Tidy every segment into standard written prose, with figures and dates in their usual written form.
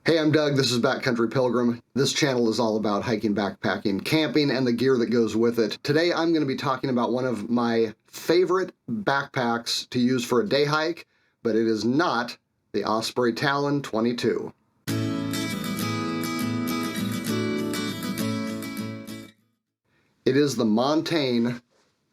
Hey, I'm Doug. This is Backcountry Pilgrim. This channel is all about hiking, backpacking, camping, and the gear that goes with it. Today, I'm going to be talking about one of my favorite backpacks to use for a day hike, but it is not the Osprey Talon 22. It is the Montane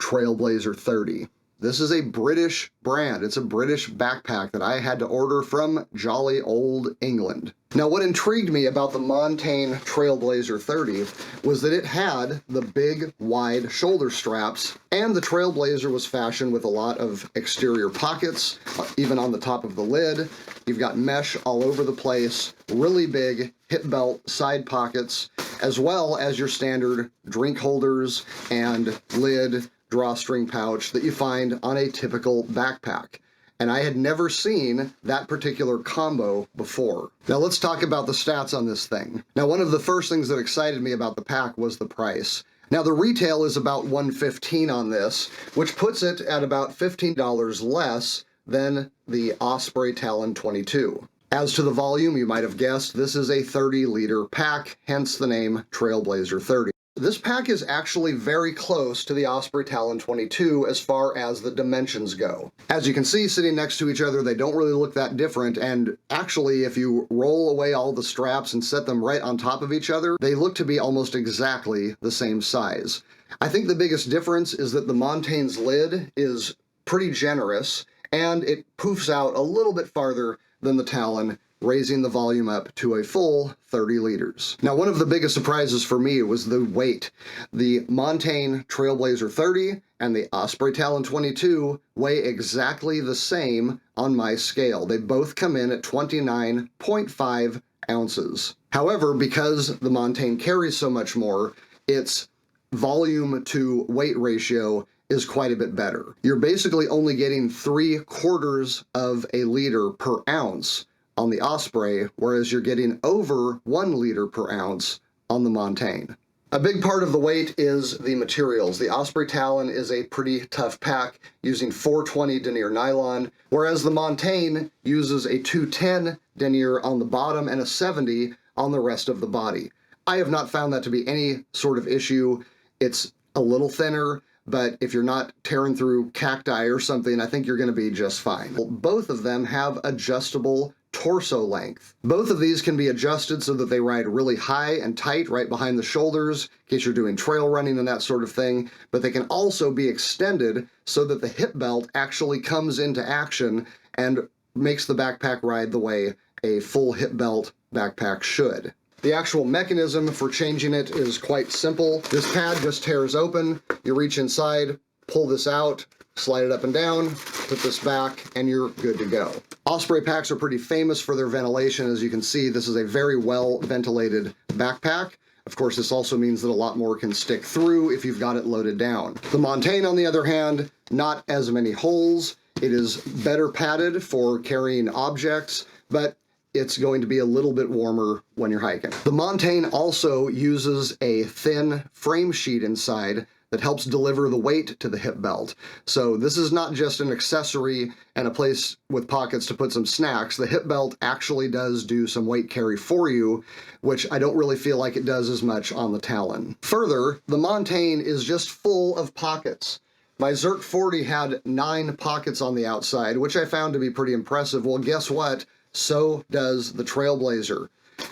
Trailblazer 30. This is a British brand. It's a British backpack that I had to order from jolly old England. Now, what intrigued me about the Montane Trailblazer 30 was that it had the big, wide shoulder straps, and the Trailblazer was fashioned with a lot of exterior pockets, even on the top of the lid. You've got mesh all over the place, really big hip belt side pockets, as well as your standard drink holders and lid drawstring pouch that you find on a typical backpack. And I had never seen that particular combo before. Now let's talk about the stats on this thing. Now, one of the first things that excited me about the pack was the price. Now, the retail is about $115 on this, which puts it at about $15 less than the Osprey Talon 22. As to the volume, you might have guessed, this is a 30-liter pack, hence the name Trailblazer 30. This pack is actually very close to the Osprey Talon 22 as far as the dimensions go. As you can see, sitting next to each other, they don't really look that different, and actually, if you roll away all the straps and set them right on top of each other, they look to be almost exactly the same size. I think the biggest difference is that the Montane's lid is pretty generous, and it poofs out a little bit farther than the Talon, raising the volume up to a full 30 liters. Now, one of the biggest surprises for me was the weight. The Montane Trailblazer 30 and the Osprey Talon 22 weigh exactly the same on my scale. They both come in at 29.5 ounces. However, because the Montane carries so much more, its volume to weight ratio is quite a bit better. You're basically only getting 3/4 of a liter per ounce on the Osprey, whereas you're getting over 1 liter per ounce on the Montane. A big part of the weight is the materials. The Osprey Talon is a pretty tough pack, using 420 denier nylon, whereas the Montane uses a 210 denier on the bottom and a 70 on the rest of the body. I have not found that to be any sort of issue. It's a little thinner, but if you're not tearing through cacti or something, I think you're going to be just fine. Both of them have adjustable torso length. Both of these can be adjusted so that they ride really high and tight right behind the shoulders in case you're doing trail running and that sort of thing, but they can also be extended so that the hip belt actually comes into action and makes the backpack ride the way a full hip belt backpack should. The actual mechanism for changing it is quite simple. This pad just tears open, you reach inside, pull this out, slide it up and down, put this back, and you're good to go. Osprey packs are pretty famous for their ventilation. As you can see, this is a very well ventilated backpack. Of course, this also means that a lot more can stick through if you've got it loaded down. The Montane, on the other hand, not as many holes. It is better padded for carrying objects, but it's going to be a little bit warmer when you're hiking. The Montane also uses a thin frame sheet inside that helps deliver the weight to the hip belt. So this is not just an accessory and a place with pockets to put some snacks. The hip belt actually does do some weight carry for you, which I don't really feel like it does as much on the Talon. Further, the Montane is just full of pockets. My Zerk 40 had 9 pockets on the outside, which I found to be pretty impressive. Well, guess what? So does the Trailblazer.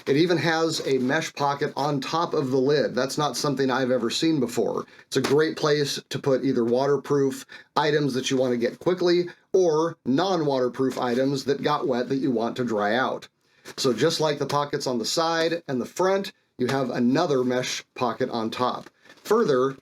It even has a mesh pocket on top of the lid. That's not something I've ever seen before. It's a great place to put either waterproof items that you want to get quickly or non-waterproof items that got wet that you want to dry out. So just like the pockets on the side and the front, you have another mesh pocket on top. Further,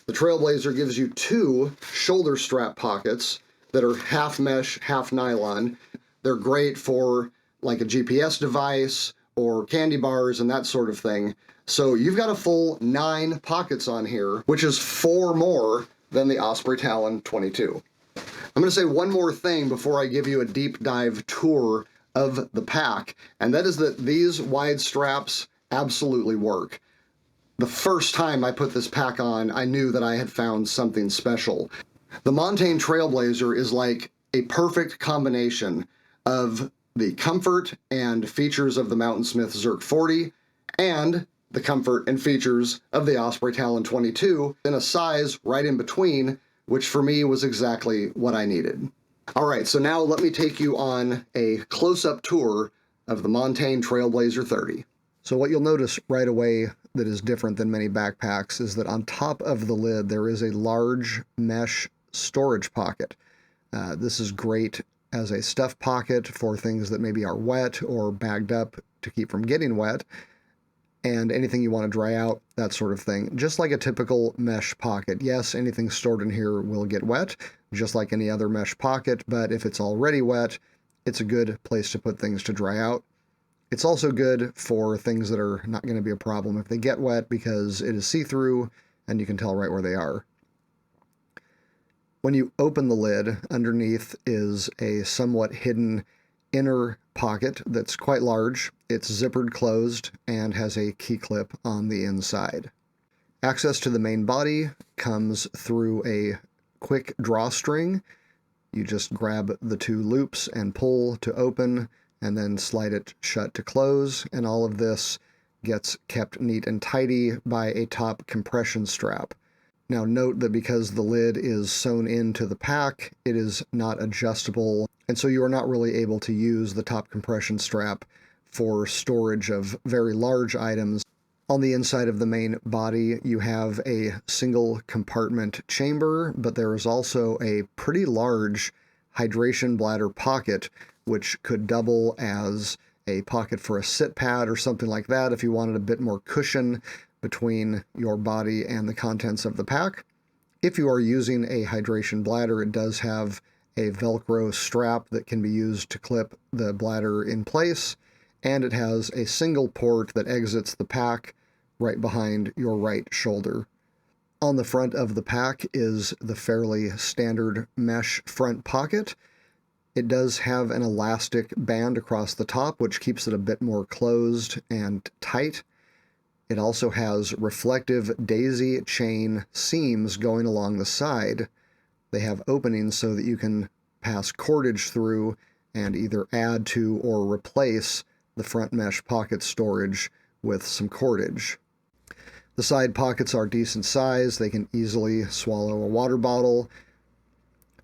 the Trailblazer gives you 2 shoulder strap pockets that are half mesh, half nylon. They're great for like a GPS device or candy bars and that sort of thing. So you've got a full 9 pockets on here, which is 4 more than the Osprey Talon 22. I'm going to say one more thing before I give you a deep dive tour of the pack, and that is that these wide straps absolutely work. The first time I put this pack on, I knew that I had found something special. The Montane Trailblazer is like a perfect combination of the comfort and features of the Mountainsmith Zerk 40 and the comfort and features of the Osprey Talon 22 in a size right in between, which for me was exactly what I needed. All right, so now let me take you on a close-up tour of the Montane Trailblazer 30. So what you'll notice right away that is different than many backpacks is that on top of the lid there is a large mesh storage pocket. This is great as a stuff pocket for things that maybe are wet or bagged up to keep from getting wet, and anything you want to dry out, that sort of thing. Just like a typical mesh pocket. Yes, anything stored in here will get wet, just like any other mesh pocket, but if it's already wet, it's a good place to put things to dry out. It's also good for things that are not going to be a problem if they get wet because it is see-through and you can tell right where they are. When you open the lid, underneath is a somewhat hidden inner pocket that's quite large. It's zippered closed and has a key clip on the inside. Access to the main body comes through a quick drawstring. You just grab the two loops and pull to open, and then slide it shut to close, and all of this gets kept neat and tidy by a top compression strap. Now note that because the lid is sewn into the pack, it is not adjustable, and so you are not really able to use the top compression strap for storage of very large items. On the inside of the main body, you have a single compartment chamber, but there is also a pretty large hydration bladder pocket, which could double as a pocket for a sit pad or something like that if you wanted a bit more cushion between your body and the contents of the pack. If you are using a hydration bladder, it does have a Velcro strap that can be used to clip the bladder in place, and it has a single port that exits the pack right behind your right shoulder. On the front of the pack is the fairly standard mesh front pocket. It does have an elastic band across the top, which keeps it a bit more closed and tight. It also has reflective daisy chain seams going along the side. They have openings so that you can pass cordage through and either add to or replace the front mesh pocket storage with some cordage. The side pockets are decent size. They can easily swallow a water bottle.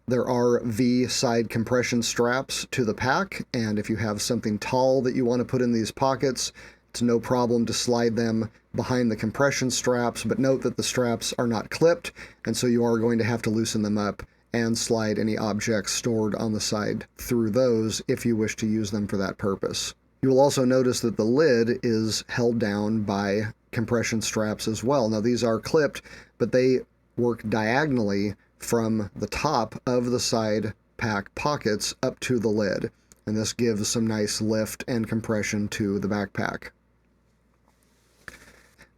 There are V side compression straps to the pack, and if you have something tall that you want to put in these pockets, it's no problem to slide them behind the compression straps, but note that the straps are not clipped, and so you are going to have to loosen them up and slide any objects stored on the side through those if you wish to use them for that purpose. You will also notice that the lid is held down by compression straps as well. Now these are clipped, but they work diagonally from the top of the side pack pockets up to the lid, and this gives some nice lift and compression to the backpack.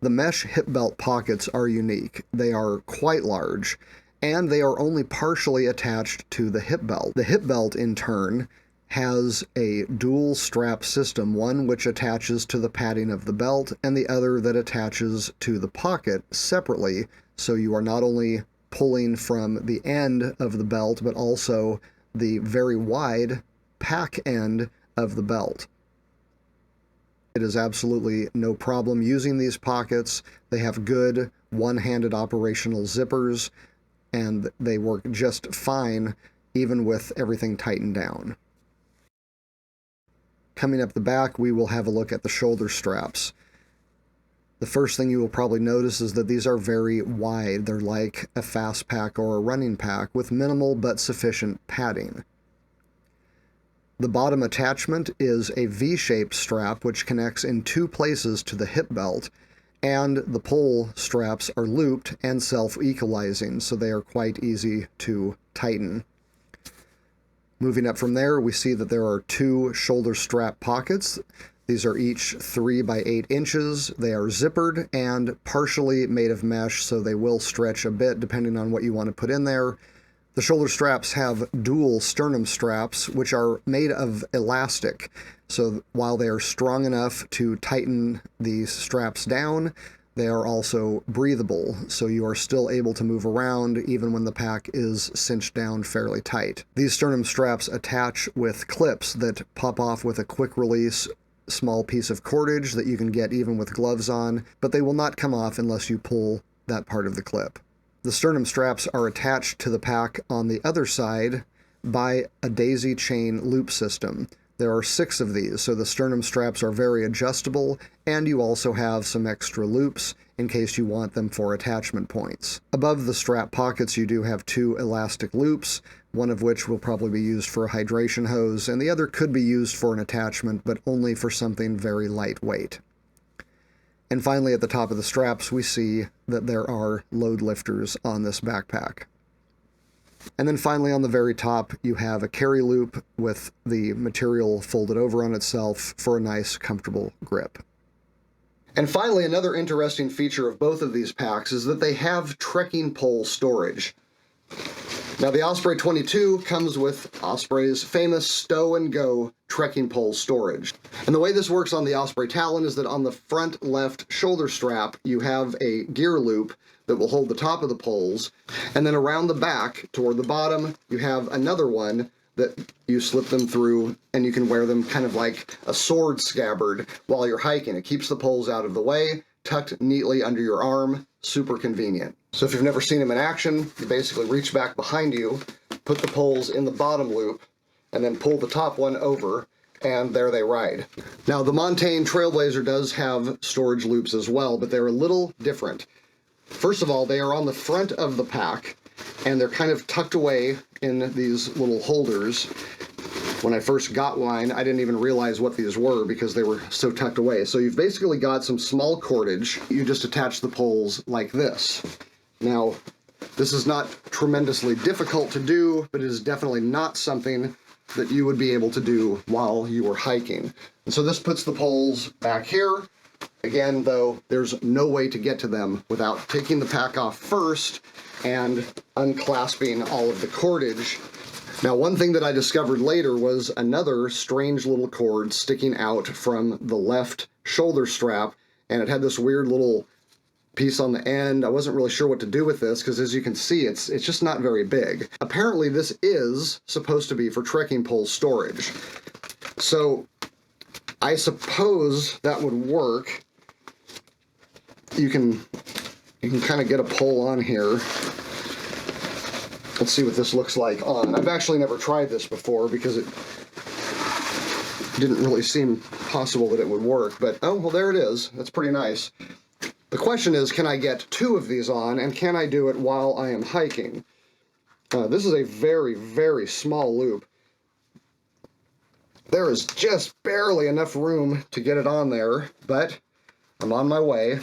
The mesh hip belt pockets are unique. They are quite large, and they are only partially attached to the hip belt. The hip belt, in turn, has a dual strap system, one which attaches to the padding of the belt and the other that attaches to the pocket separately, so you are not only pulling from the end of the belt, but also the very wide pack end of the belt. It is absolutely no problem using these pockets. They have good one-handed operational zippers, and they work just fine even with everything tightened down. Coming up the back, we will have a look at the shoulder straps. The first thing you will probably notice is that these are very wide. They're like a fast pack or a running pack with minimal but sufficient padding. The bottom attachment is a V-shaped strap which connects in two places to the hip belt, and the pull straps are looped and self-equalizing, so they are quite easy to tighten. Moving up from there, we see that there are two shoulder strap pockets. These are each 3 by 8 inches. They are zippered and partially made of mesh, so they will stretch a bit depending on what you want to put in there. The shoulder straps have dual sternum straps, which are made of elastic. So while they are strong enough to tighten these straps down, They are also breathable, so you are still able to move around even when the pack is cinched down fairly tight. These sternum straps attach with clips that pop off with a quick release small piece of cordage that you can get even with gloves on, but they will not come off unless you pull that part of the clip. The sternum straps are attached to the pack on the other side by a daisy chain loop system. There are 6 of these, so the sternum straps are very adjustable, and you also have some extra loops in case you want them for attachment points. Above the strap pockets, you do have 2 elastic loops, one of which will probably be used for a hydration hose, and the other could be used for an attachment, but only for something very lightweight. And finally, at the top of the straps, we see that there are load lifters on this backpack. And then finally on the very top, you have a carry loop with the material folded over on itself for a nice, comfortable grip. And finally, another interesting feature of both of these packs is that they have trekking pole storage. Now, the Osprey 22 comes with Osprey's famous stow-and-go trekking pole storage. And the way this works on the Osprey Talon is that on the front left shoulder strap, you have a gear loop that will hold the top of the poles, and then around the back, toward the bottom, you have another one that you slip them through, and you can wear them kind of like a sword scabbard while you're hiking. It keeps the poles out of the way, tucked neatly under your arm, super convenient. So if you've never seen them in action, you basically reach back behind you, put the poles in the bottom loop, and then pull the top one over, and there they ride. Now, the Montane Trailblazer does have storage loops as well, but they're a little different. First of all, they are on the front of the pack, and they're kind of tucked away in these little holders. When I first got mine, I didn't even realize what these were because they were so tucked away. So you've basically got some small cordage. You just attach the poles like this. Now, this is not tremendously difficult to do, but it is definitely not something that you would be able to do while you were hiking. And so this puts the poles back here. Again, though, there's no way to get to them without taking the pack off first and unclasping all of the cordage. Now, one thing that I discovered later was another strange little cord sticking out from the left shoulder strap, and it had this weird little piece on the end. I wasn't really sure what to do with this because, as you can see, it's just not very big. Apparently, this is supposed to be for trekking pole storage. So I suppose that would work. You can kind of get a pull on here. Let's see what this looks like on. I've actually never tried this before because it didn't really seem possible that it would work, but oh, well, there it is. That's pretty nice. The question is, can I get 2 of these on, and can I do it while I am hiking? This is a very, very small loop. There is just barely enough room to get it on there, but I'm on my way.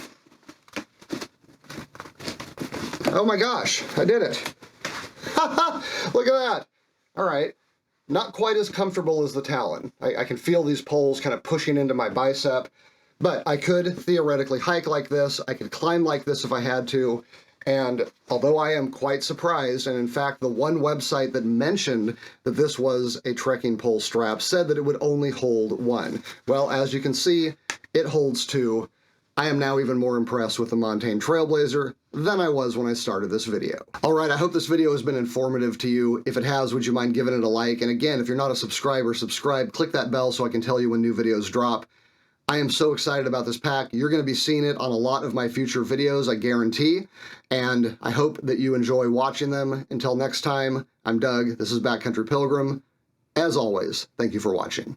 Oh my gosh, I did it. Look at that. All right, not quite as comfortable as the Talon. I can feel these poles kind of pushing into my bicep, but I could theoretically hike like this. I could climb like this if I had to. And although I am quite surprised, and in fact, the one website that mentioned that this was a trekking pole strap said that it would only hold 1. Well, as you can see, it holds 2. I am now even more impressed with the Montane Trailblazer than I was when I started this video. All right, I hope this video has been informative to you. If it has, would you mind giving it a like? And again, if you're not a subscriber, subscribe, click that bell so I can tell you when new videos drop. I am so excited about this pack. You're going to be seeing it on a lot of my future videos, I guarantee. And I hope that you enjoy watching them. Until next time, I'm Doug. This is Backcountry Pilgrim. As always, thank you for watching.